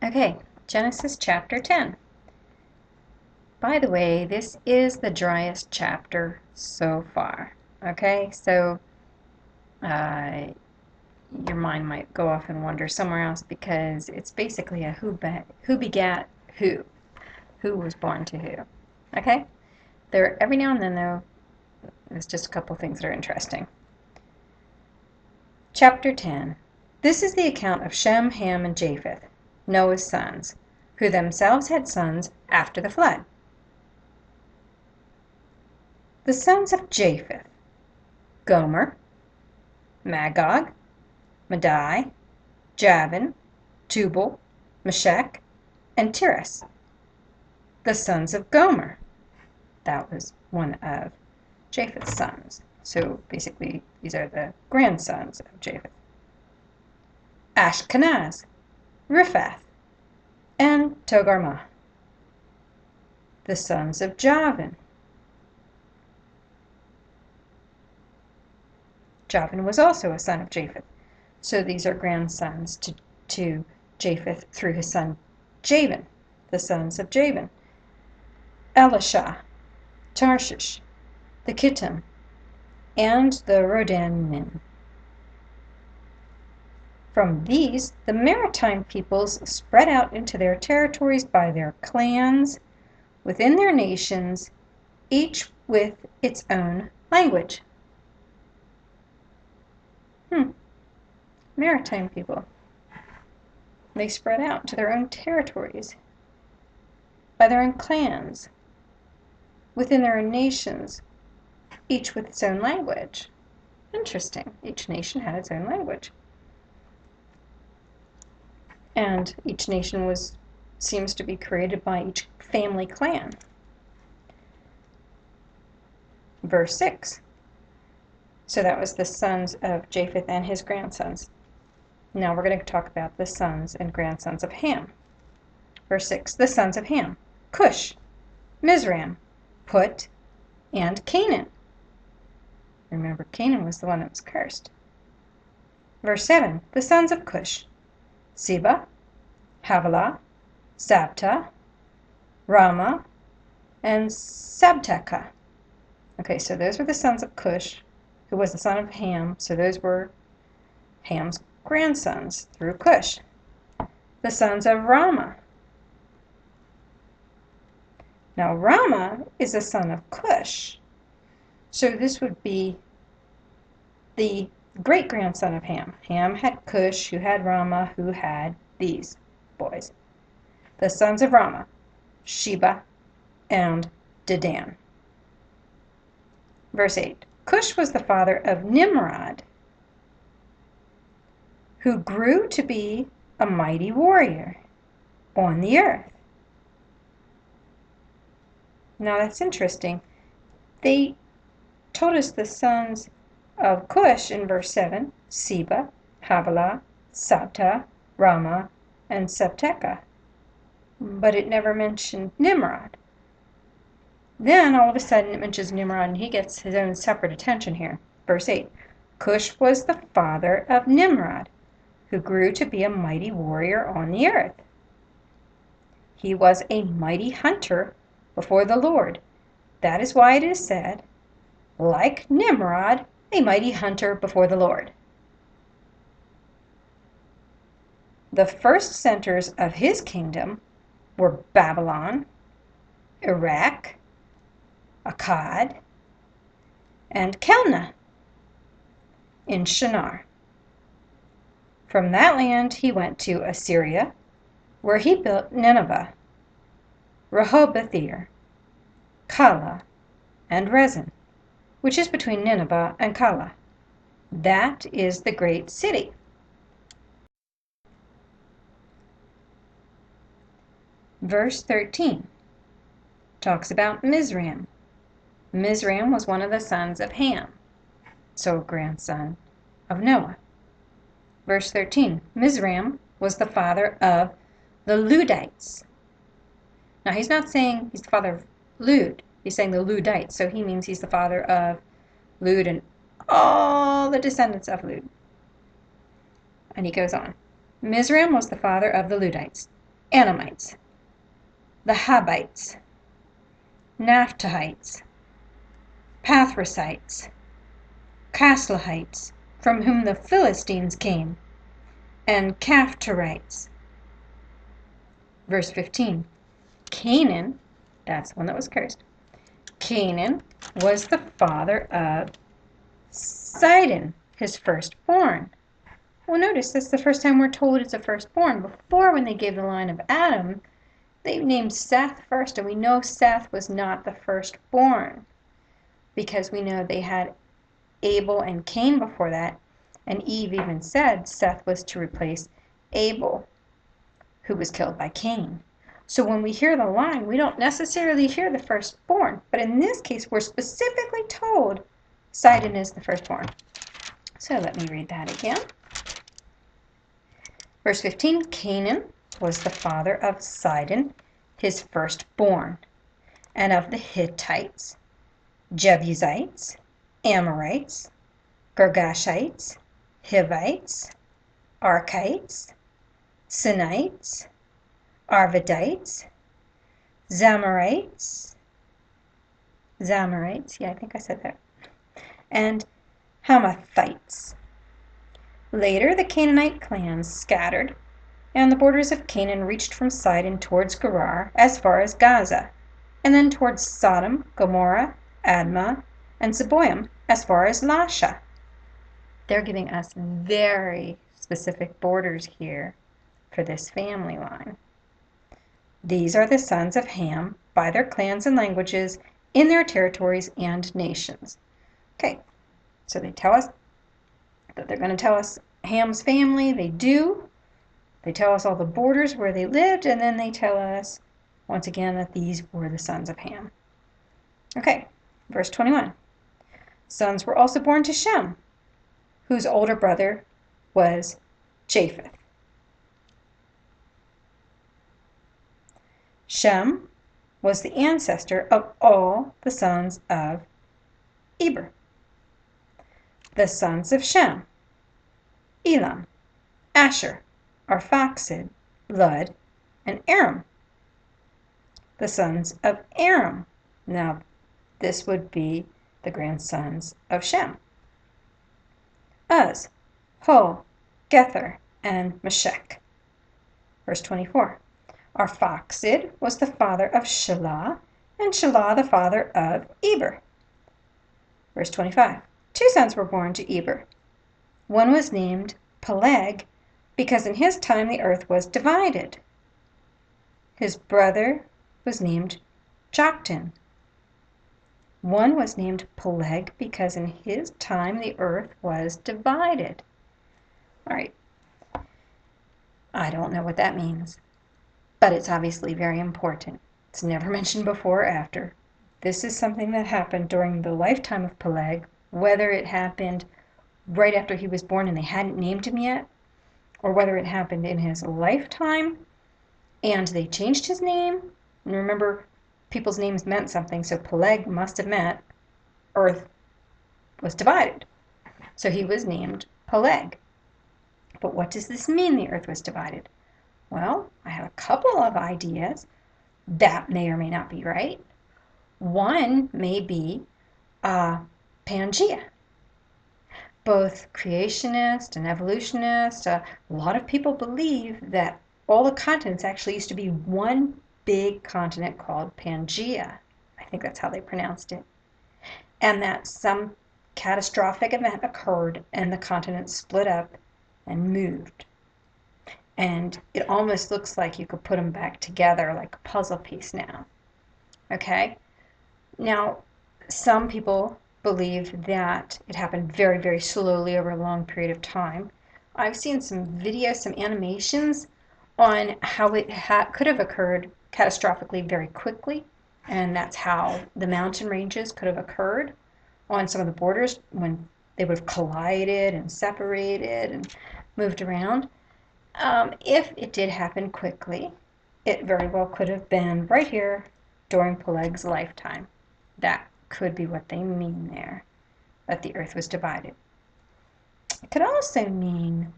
Okay, Genesis chapter 10. By the way, this is the driest chapter so far. Okay, so uh, your mind might go off and wander somewhere else because it's basically a who begat who was born to who. Okay, every now and then though, there's just a couple things that are interesting. Chapter 10. This is the account of Shem, Ham, and Japheth, Noah's sons, who themselves had sons after the flood. The sons of Japheth: Gomer, Magog, Madai, Javan, Tubal, Meshech, and Tiras. The sons of Gomer: that was one of Japheth's sons. So basically, these are the grandsons of Japheth. Ashkenaz, Riphath, and Togarmah. The sons of Javan. Javan was also a son of Japheth. So these are grandsons to Japheth through his son Javan. The sons of Javan: Elisha, Tarshish, the Kittim, and the Rodanim. From these, the maritime peoples spread out into their territories by their clans, within their nations, each with its own language. Maritime people. They spread out to their own territories, by their own clans, within their own nations, each with its own language. Interesting. Each nation had its own language. And each nation seems to be created by each family clan. Verse 6. So that was the sons of Japheth and his grandsons. Now we're going to talk about the sons and grandsons of Ham. Verse 6. The sons of Ham: Cush, Mizraim, Put, and Canaan. Remember, Canaan was the one that was cursed. Verse 7. The sons of Cush: Seba, Havilah, Sabta, Ramah, and Sabteca. Okay, so those were the sons of Cush, who was the son of Ham. So those were Ham's grandsons through Cush. The sons of Ramah. Now Ramah is a son of Cush. So this would be the great-grandson of Ham. Ham had Cush, who had Ramah, who had these boys. The sons of Ramah: Sheba and Dedan. Verse 8. Cush was the father of Nimrod, who grew to be a mighty warrior on the earth. Now that's interesting. They told us the sons of Cush in verse 7: Seba, Havilah, Sabta, Ramah, and Sabteca. But it never mentioned Nimrod. Then all of a sudden it mentions Nimrod, and he gets his own separate attention here. Verse 8. Cush was the father of Nimrod, who grew to be a mighty warrior on the earth. He was a mighty hunter before the Lord. That is why it is said, like Nimrod, a mighty hunter before the Lord. The first centers of his kingdom were Babylon, Iraq, Akkad, and Kelna in Shinar. From that land he went to Assyria, where he built Nineveh, Rehoboth-ir, Calah, and Rezin, which is between Nineveh and Calah. That is the great city. Verse 13 talks about Mizraim. Mizraim was one of the sons of Ham, so a grandson of Noah. Verse 13. Mizraim was the father of the Ludites. Now he's not saying he's the father of Lud. He's saying the Ludites, so he means he's the father of Lud and all the descendants of Lud. And he goes on. Mizraim was the father of the Ludites. Anamites, the Habites, Naphtuhites, Pathrusites, Casluhites, from whom the Philistines came, and Caphtorites. Verse 15. Canaan, that's the one that was cursed. Canaan was the father of Sidon, his firstborn. Well, notice this is the first time we're told it's a firstborn. Before, when they gave the line of Adam, they named Seth first, and we know Seth was not the firstborn because we know they had Abel and Cain before that, and Eve even said Seth was to replace Abel, who was killed by Cain. So when we hear the line, we don't necessarily hear the firstborn, but in this case, we're specifically told Sidon is the firstborn. So let me read that again. Verse 15, Canaan was the father of Sidon, his firstborn, and of the Hittites, Jebusites, Amorites, Girgashites, Hivites, Archites, Sinites, Arvadites, Zamorites, yeah, I think I said that, and Hamathites. Later, the Canaanite clans scattered, and the borders of Canaan reached from Sidon towards Gerar as far as Gaza, and then towards Sodom, Gomorrah, Admah, and Zeboim as far as Lasha. They're giving us very specific borders here for this family line. These are the sons of Ham by their clans and languages in their territories and nations. Okay, so they tell us that they're going to tell us Ham's family. They do. They tell us all the borders where they lived, and then they tell us, once again, that these were the sons of Ham. Okay, verse 21. Sons were also born to Shem, whose older brother was Japheth. Shem was the ancestor of all the sons of Eber. The sons of Shem: Elam, Asher, Arphaxad, Lud, and Aram. The sons of Aram. Now, this would be the grandsons of Shem: Uz, Hul, Gether, and Meshech. Verse 24. Arphaxad was the father of Shelah, and Shelah the father of Eber. Verse 25. 2 sons were born to Eber. One was named Peleg, because in his time the earth was divided. His brother was named Joktan. One was named Peleg because in his time the earth was divided. All right. I don't know what that means, but it's obviously very important. It's never mentioned before or after. This is something that happened during the lifetime of Peleg, whether it happened right after he was born and they hadn't named him yet, or whether it happened in his lifetime and they changed his name. And remember, people's names meant something, so Peleg must have meant earth was divided. So he was named Peleg. But what does this mean, the earth was divided? Well, I have a couple of ideas that may or may not be right. One may be Pangea. Both creationists and evolutionists, a lot of people believe that all the continents actually used to be one big continent called Pangea. I think that's how they pronounced it. And that some catastrophic event occurred and the continents split up and moved. And it almost looks like you could put them back together like a puzzle piece now. Okay? Now, some people believe that it happened very, very slowly over a long period of time. I've seen some videos, some animations on how it could have occurred catastrophically very quickly, and that's how the mountain ranges could have occurred on some of the borders when they would have collided and separated and moved around. If it did happen quickly, it very well could have been right here during Peleg's lifetime. That could be what they mean there, that the earth was divided. It could also mean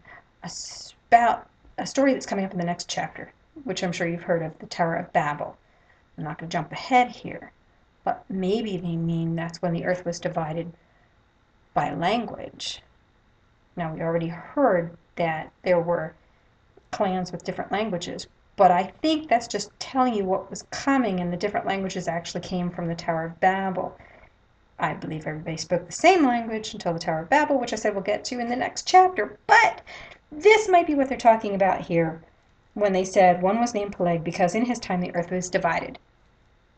about a story that's coming up in the next chapter. which I'm sure you've heard of, the Tower of Babel. I'm not going to jump ahead here, but maybe they mean that's when the earth was divided by language. Now, we already heard that there were clans with different languages, but I think that's just telling you what was coming, and the different languages actually came from the Tower of Babel. I believe everybody spoke the same language until the Tower of Babel, which I said we'll get to in the next chapter, but this might be what they're talking about here when they said one was named Peleg because in his time the earth was divided.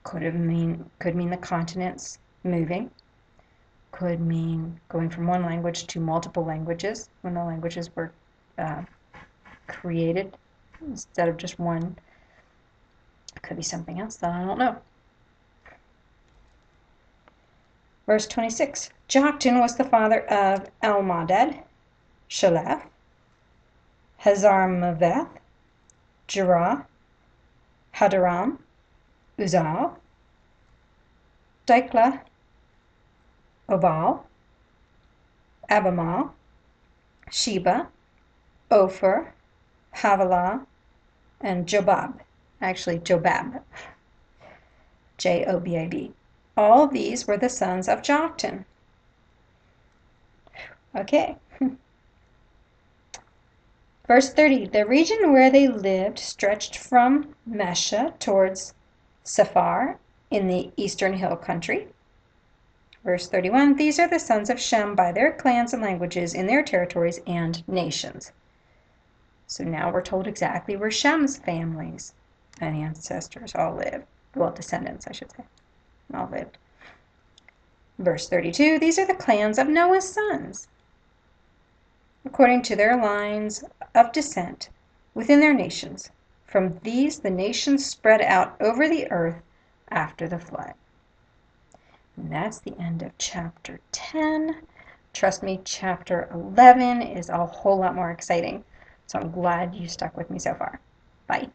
Could mean the continents moving, could mean going from one language to multiple languages when the languages were created instead of just one. It could be something else that I don't know. Verse 26. Joktan was the father of Almodad, Shalaf, Hazarmaveth, Jerah, Hadaram, Uzal, Diklah, Obal, Abimal, Sheba, Ophir, Havilah, and Jobab. Actually, Jobab. Jobab. All these were the sons of Joktan. Okay. Verse 30. The region where they lived stretched from Mesha towards Sephar in the eastern hill country. Verse 31. These are the sons of Shem by their clans and languages in their territories and nations. So now we're told exactly where Shem's families and ancestors all lived. Well, descendants, I should say, all lived. Verse 32, these are the clans of Noah's sons, according to their lines of descent within their nations. From these the nations spread out over the earth after the flood. And that's the end of chapter 10. Trust me, chapter 11 is a whole lot more exciting. So I'm glad you stuck with me so far. Bye.